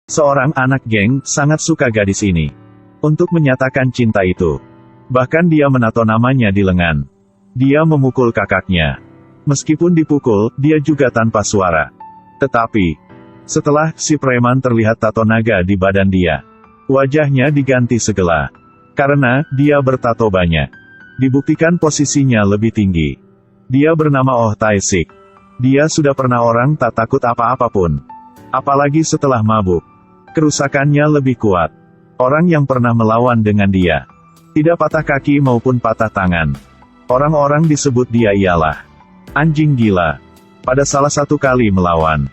Seorang anak geng sangat suka gadis ini. Untuk menyatakan cinta itu, bahkan dia menato namanya di lengan. Dia memukul kakaknya. Meskipun dipukul, dia juga tanpa suara. Tetapi, setelah si preman terlihat tato naga di badan dia, wajahnya diganti segala. Karena dia bertato banyak. Dibuktikan posisinya lebih tinggi. Dia bernama Oh Tae-sik. Dia sudah pernah orang tak takut apa-apapun. Apalagi setelah mabuk. Kerusakannya lebih kuat. Orang yang pernah melawan dengan dia, tidak patah kaki maupun patah tangan. Orang-orang disebut dia ialah anjing gila. Pada salah satu kali melawan,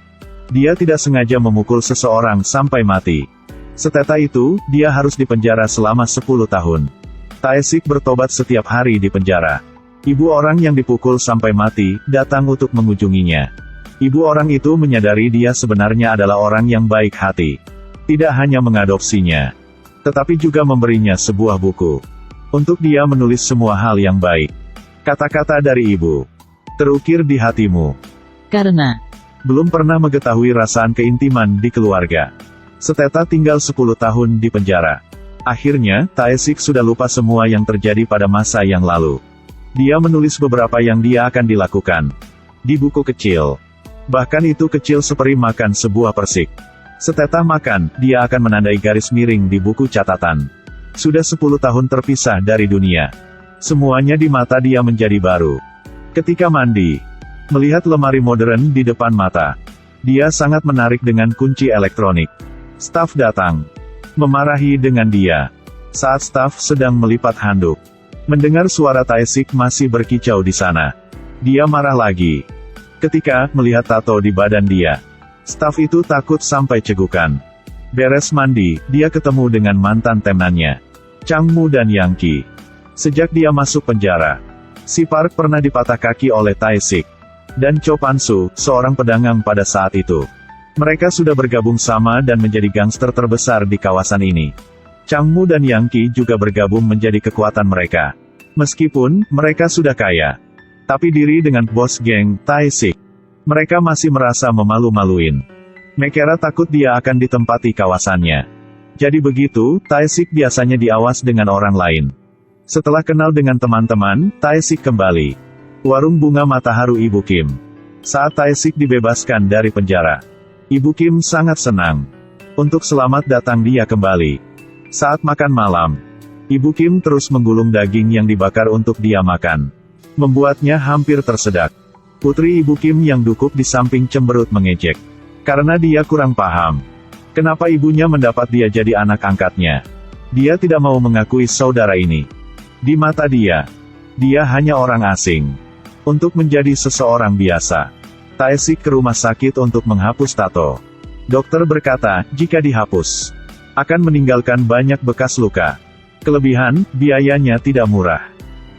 dia tidak sengaja memukul seseorang sampai mati. Setelah itu, dia harus dipenjara selama 10 tahun. Tae-sik bertobat setiap hari di penjara. Ibu orang yang dipukul sampai mati, datang untuk mengunjunginya. Ibu orang itu menyadari dia sebenarnya adalah orang yang baik hati. Tidak hanya mengadopsinya, tetapi juga memberinya sebuah buku. Untuk dia menulis semua hal yang baik. Kata-kata dari ibu terukir di hatimu. Karena Belum pernah mengetahui rasaan keintiman di keluarga. Setelah tinggal 10 tahun di penjara. Akhirnya, Tae-sik sudah lupa semua yang terjadi pada masa yang lalu. Dia menulis beberapa yang dia akan dilakukan di buku kecil. Bahkan itu kecil seperti makan sebuah persik. Setelah makan, dia akan menandai garis miring di buku catatan. Sudah 10 tahun terpisah dari dunia. Semuanya di mata dia menjadi baru. Ketika mandi, melihat lemari modern di depan mata, dia sangat menarik dengan kunci elektronik. Staf datang, memarahi dengan dia. Saat staf sedang melipat handuk, mendengar suara Tae-sik masih berkicau di sana. Dia marah lagi. Ketika melihat tato di badan dia, staf itu takut sampai cegukan. Beres mandi, dia ketemu dengan mantan temannya, Changmu dan Yangki. Sejak dia masuk penjara, si Park pernah dipatah kaki oleh Tae-sik dan Cho Pan-soo, seorang pedagang pada saat itu. Mereka sudah bergabung sama dan menjadi gangster terbesar di kawasan ini. Changmu dan Yangki juga bergabung menjadi kekuatan mereka. Meskipun mereka sudah kaya, tapi diri dengan bos geng, Tae-sik, mereka masih merasa memalu-maluin. Mereka takut dia akan ditempati kawasannya. Jadi begitu, Tae-sik biasanya diawas dengan orang lain. Setelah kenal dengan teman-teman, Tae-sik kembali. Warung bunga Matahari Ibu Kim. Saat Tae-sik dibebaskan dari penjara, Ibu Kim sangat senang. Untuk selamat datang dia kembali. Saat makan malam, Ibu Kim terus menggulung daging yang dibakar untuk dia makan. Membuatnya hampir tersedak. Putri Ibu Kim yang duduk di samping cemberut mengejek. Karena dia kurang paham. Kenapa ibunya mendapat dia jadi anak angkatnya. Dia tidak mau mengakui saudara ini. Di mata dia hanya orang asing. Untuk menjadi seseorang biasa, Tae-sik ke rumah sakit untuk menghapus tato. Dokter berkata, jika dihapus, akan meninggalkan banyak bekas luka. Kelebihan, biayanya tidak murah.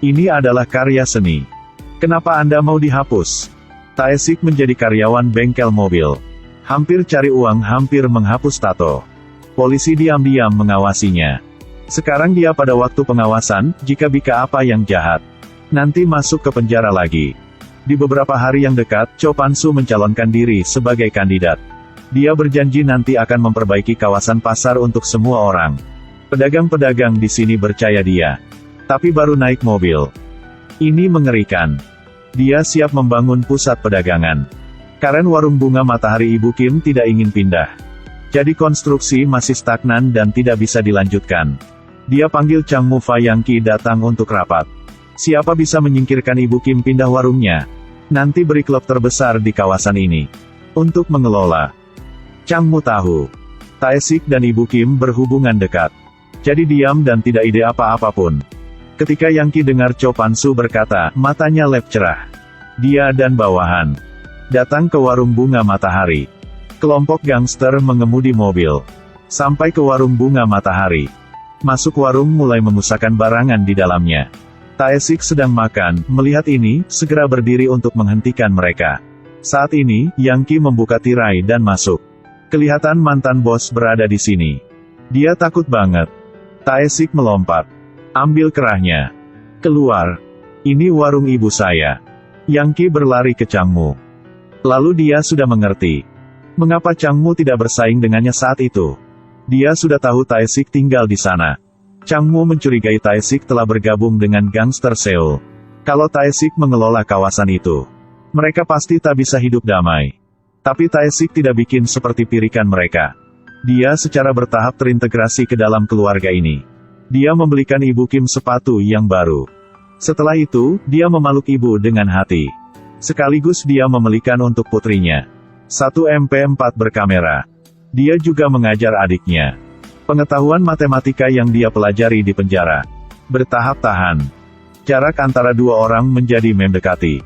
Ini adalah karya seni. Kenapa Anda mau dihapus? Tae-sik menjadi karyawan bengkel mobil. Hampir cari uang, hampir menghapus tato. Polisi diam-diam mengawasinya. Sekarang dia pada waktu pengawasan, jika apa yang jahat, nanti masuk ke penjara lagi. Di beberapa hari yang dekat, Cho Pan-soo mencalonkan diri sebagai kandidat. Dia berjanji nanti akan memperbaiki kawasan pasar untuk semua orang. Pedagang-pedagang di sini percaya dia. Tapi baru naik mobil. Ini mengerikan. Dia siap membangun pusat pedagangan. Karena warung bunga Matahari Ibu Kim tidak ingin pindah. Jadi konstruksi masih stagnan dan tidak bisa dilanjutkan. Dia panggil Changmu Yangki datang untuk rapat. Siapa bisa menyingkirkan Ibu Kim pindah warungnya? Nanti beri klub terbesar di kawasan ini untuk mengelola. Changmu tahu Tae-sik dan Ibu Kim berhubungan dekat. Jadi diam dan tidak ide apa-apapun. Ketika Yangki dengar Cho Pan-soo berkata, matanya lep cerah. Dia dan bawahan datang ke warung bunga Matahari. Kelompok gangster mengemudi mobil sampai ke warung bunga Matahari. Masuk warung mulai memusahkan barangan di dalamnya. Tae-sik sedang makan, melihat ini, segera berdiri untuk menghentikan mereka. Saat ini, Yangki membuka tirai dan masuk. Kelihatan mantan bos berada di sini. Dia takut banget. Tae-sik melompat. Ambil kerahnya. Keluar. Ini warung ibu saya. Yangki berlari ke Changmu. Lalu dia sudah mengerti. Mengapa Changmu tidak bersaing dengannya saat itu? Dia sudah tahu Tae-sik tinggal di sana. Changmu mencurigai Tae-sik telah bergabung dengan gangster Seoul. Kalau Tae-sik mengelola kawasan itu, mereka pasti tak bisa hidup damai. Tapi Tae-sik tidak bikin seperti pirikan mereka. Dia secara bertahap terintegrasi ke dalam keluarga ini. Dia membelikan Ibu Kim sepatu yang baru. Setelah itu, dia memeluk ibu dengan hati. Sekaligus dia membelikan untuk putrinya satu MP4 berkamera. Dia juga mengajar adiknya pengetahuan matematika yang dia pelajari di penjara. Bertahap tahan. Jarak antara dua orang menjadi mendekati.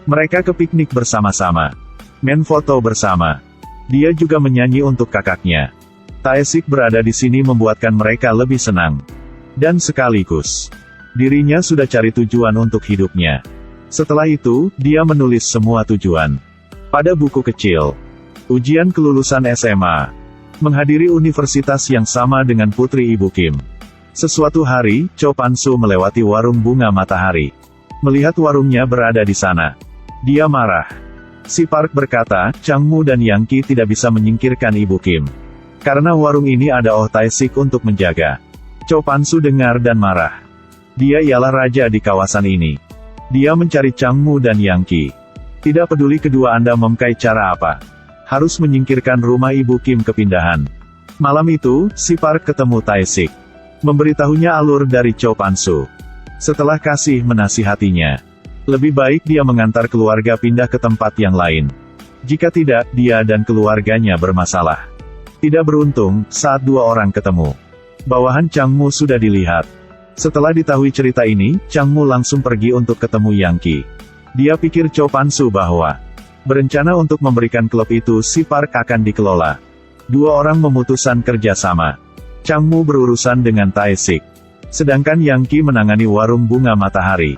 Mereka ke piknik bersama-sama. Main foto bersama. Dia juga menyanyi untuk kakaknya. Tae-sik berada di sini membuatkan mereka lebih senang. Dan sekaligus, dirinya sudah cari tujuan untuk hidupnya. Setelah itu, dia menulis semua tujuan pada buku kecil. Ujian kelulusan SMA. Menghadiri universitas yang sama dengan putri Ibu Kim. Sesuatu hari, Cho Pan-soo melewati warung bunga matahari. Melihat warungnya berada di sana, dia marah. Si Park berkata, Changmu dan Yang Ki tidak bisa menyingkirkan Ibu Kim. Karena warung ini ada Oh Tae-sik untuk menjaga. Cho Pan-soo dengar dan marah. Dia ialah raja di kawasan ini. Dia mencari Changmu dan Yang Ki. Tidak peduli kedua Anda memakai cara apa. Harus menyingkirkan rumah Ibu Kim kepindahan. Malam itu, si Park ketemu Tae-sik. Memberitahunya alur dari Cho Pan-soo. Setelah kasih menasihatinya, lebih baik dia mengantar keluarga pindah ke tempat yang lain. Jika tidak, dia dan keluarganya bermasalah. Tidak beruntung, saat dua orang ketemu, bawahan Changmu sudah dilihat. Setelah diketahui cerita ini, Changmu langsung pergi untuk ketemu Yang Ki. Dia pikir Cho Pan-soo bahwa berencana untuk memberikan klub itu si Park akan dikelola. Dua orang memutuskan kerjasama. Changmu berurusan dengan Tae-sik. Sedangkan Yang Ki menangani warung bunga matahari.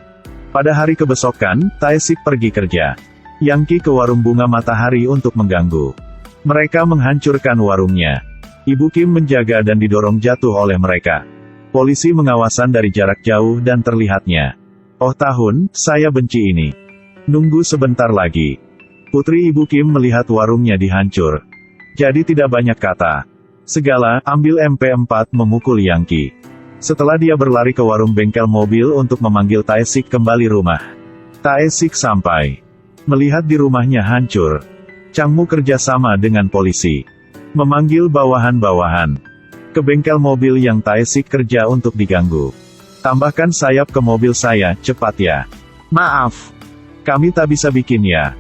Pada hari kebesokan, Tae-sik pergi kerja. Yang Ki ke warung bunga matahari untuk mengganggu. Mereka menghancurkan warungnya. Ibu Kim menjaga dan didorong jatuh oleh mereka. Polisi mengawasan dari jarak jauh dan terlihatnya. Oh tahun, saya benci ini. Nunggu sebentar lagi. Putri Ibu Kim melihat warungnya dihancur. Jadi tidak banyak kata. Segala, ambil MP4 memukul Yang Ki. Setelah dia berlari ke warung bengkel mobil untuk memanggil Tae-sik kembali rumah. Tae-sik sampai. Melihat di rumahnya hancur. Changmu kerjasama dengan polisi. Memanggil bawahan-bawahan ke bengkel mobil yang Tae-sik kerja untuk diganggu. Tambahkan sayap ke mobil saya, cepat ya. Maaf. Kami tak bisa bikin ya.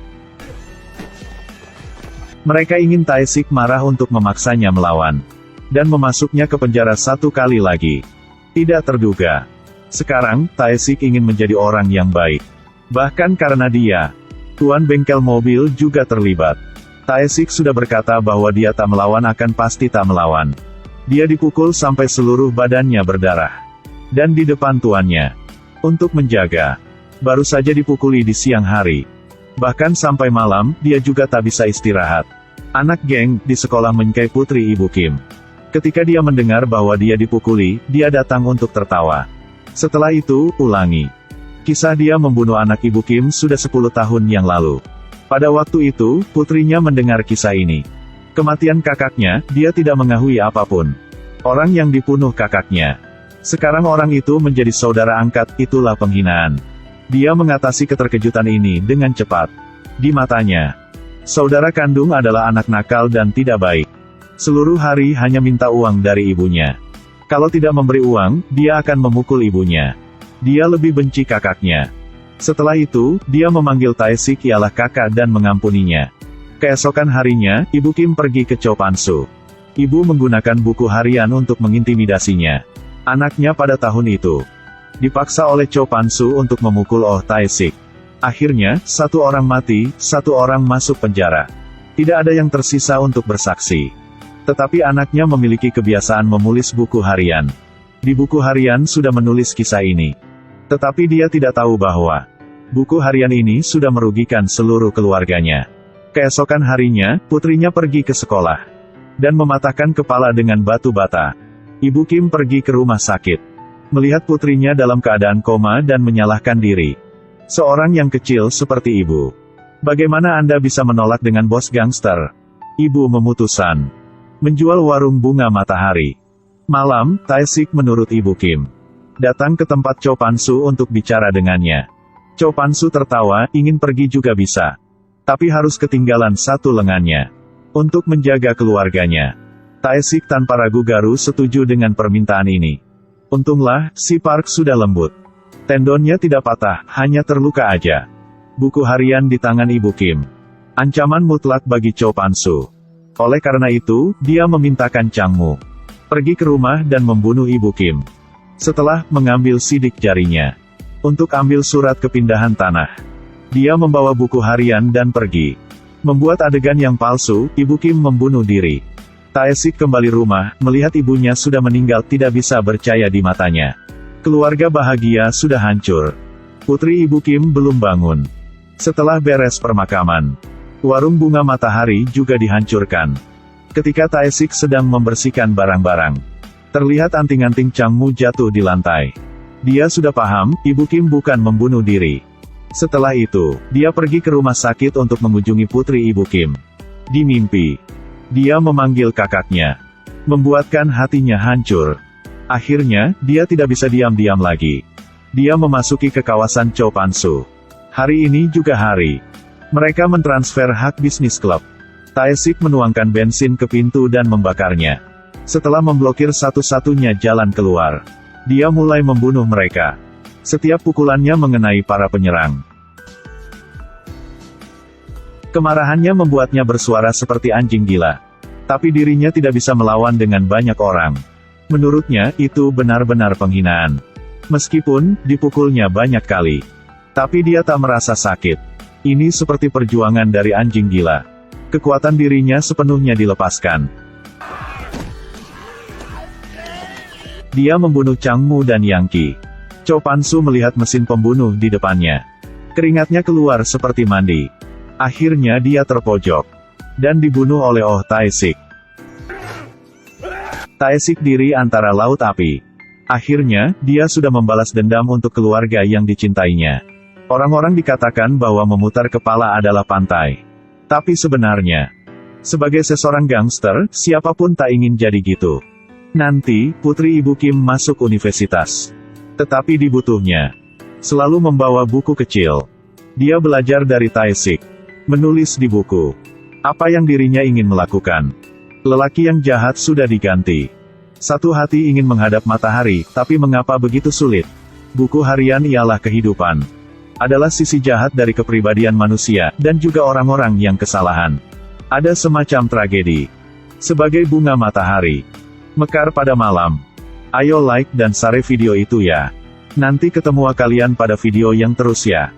Mereka ingin Tae-sik marah untuk memaksanya melawan. Dan memasuknya ke penjara satu kali lagi. Tidak terduga. Sekarang, Tae-sik ingin menjadi orang yang baik. Bahkan karena dia, tuan bengkel mobil juga terlibat. Tae-sik sudah berkata bahwa dia tak melawan akan pasti tak melawan. Dia dipukul sampai seluruh badannya berdarah. Dan di depan tuannya. Untuk menjaga. Baru saja dipukuli di siang hari. Bahkan sampai malam, dia juga tak bisa istirahat. Anak geng di sekolah menyukai putri Ibu Kim. Ketika dia mendengar bahwa dia dipukuli, dia datang untuk tertawa. Setelah itu, ulangi. Kisah dia membunuh anak Ibu Kim sudah 10 tahun yang lalu. Pada waktu itu, putrinya mendengar kisah ini. Kematian kakaknya, dia tidak mengetahui apapun. Orang yang dibunuh kakaknya. Sekarang orang itu menjadi saudara angkat, itulah penghinaan. Dia mengatasi keterkejutan ini dengan cepat. Di matanya, saudara kandung adalah anak nakal dan tidak baik. Seluruh hari hanya minta uang dari ibunya. Kalau tidak memberi uang, dia akan memukul ibunya. Dia lebih benci kakaknya. Setelah itu, dia memanggil Tae-sik ialah kakak dan mengampuninya. Keesokan harinya, Ibu Kim pergi ke Cho Pan-soo. Ibu menggunakan buku harian untuk mengintimidasinya. Anaknya pada tahun itu dipaksa oleh Cho Pan-soo untuk memukul Oh Tae-sik. Akhirnya, satu orang mati, satu orang masuk penjara. Tidak ada yang tersisa untuk bersaksi. Tetapi anaknya memiliki kebiasaan menulis buku harian. Di buku harian sudah menulis kisah ini. Tetapi dia tidak tahu bahwa buku harian ini sudah merugikan seluruh keluarganya. Keesokan harinya, putrinya pergi ke sekolah. Dan mematahkan kepala dengan batu bata. Ibu Kim pergi ke rumah sakit. Melihat putrinya dalam keadaan koma dan menyalahkan diri. Seorang yang kecil seperti ibu. Bagaimana Anda bisa menolak dengan bos gangster? Ibu memutuskan menjual warung bunga matahari. Malam, Tae-sik menurut Ibu Kim datang ke tempat Cho Pan-su untuk bicara dengannya. Cho Pan-su tertawa, ingin pergi juga bisa. Tapi harus ketinggalan satu lengannya. Untuk menjaga keluarganya. Tae-sik tanpa ragu-garu setuju dengan permintaan ini. Untunglah, si Park sudah lembut. Tendonnya tidak patah, hanya terluka aja. Buku harian di tangan Ibu Kim. Ancaman mutlak bagi Cho Pan-su. Oleh karena itu, dia memintakan Changmu pergi ke rumah dan membunuh Ibu Kim. Setelah mengambil sidik jarinya untuk ambil surat kepindahan tanah, dia membawa buku harian dan pergi. Membuat adegan yang palsu, Ibu Kim membunuh diri. Tae-sik kembali rumah, melihat ibunya sudah meninggal tidak bisa percaya di matanya. Keluarga bahagia sudah hancur. Putri Ibu Kim belum bangun. Setelah beres permakaman, warung bunga matahari juga dihancurkan. Ketika Tae-sik sedang membersihkan barang-barang, terlihat anting-anting Changmu jatuh di lantai. Dia sudah paham, Ibu Kim bukan membunuh diri. Setelah itu, dia pergi ke rumah sakit untuk mengunjungi putri Ibu Kim. Di mimpi, dia memanggil kakaknya, membuatkan hatinya hancur. Akhirnya, dia tidak bisa diam-diam lagi. Dia memasuki ke kawasan Cho Pan-su. Hari ini juga hari mereka mentransfer hak bisnis klub. Tae-sik menuangkan bensin ke pintu dan membakarnya. Setelah memblokir satu-satunya jalan keluar, dia mulai membunuh mereka. Setiap pukulannya mengenai para penyerang. Kemarahannya membuatnya bersuara seperti anjing gila. Tapi dirinya tidak bisa melawan dengan banyak orang. Menurutnya, itu benar-benar penghinaan. Meskipun, dipukulnya banyak kali. Tapi dia tak merasa sakit. Ini seperti perjuangan dari anjing gila. Kekuatan dirinya sepenuhnya dilepaskan. Dia membunuh Changmu dan Yang Qi. Cho Pan-su melihat mesin pembunuh di depannya. Keringatnya keluar seperti mandi. Akhirnya dia terpojok. Dan dibunuh oleh Oh Tae-sik. Tae-sik diri antara laut api. Akhirnya, dia sudah membalas dendam untuk keluarga yang dicintainya. Orang-orang dikatakan bahwa memutar kepala adalah pantai. Tapi sebenarnya, sebagai seorang gangster, siapapun tak ingin jadi gitu. Nanti, putri Ibu Kim masuk universitas. Tetapi dibutuhnya selalu membawa buku kecil. Dia belajar dari Tae-sik. Menulis di buku apa yang dirinya ingin melakukan. Lelaki yang jahat sudah diganti. Satu hati ingin menghadap matahari, tapi mengapa begitu sulit? Buku harian ialah kehidupan. Adalah sisi jahat dari kepribadian manusia, dan juga orang-orang yang kesalahan. Ada semacam tragedi. Sebagai bunga matahari mekar pada malam. Ayo like dan share video itu ya. Nanti ketemu kalian pada video yang terus ya.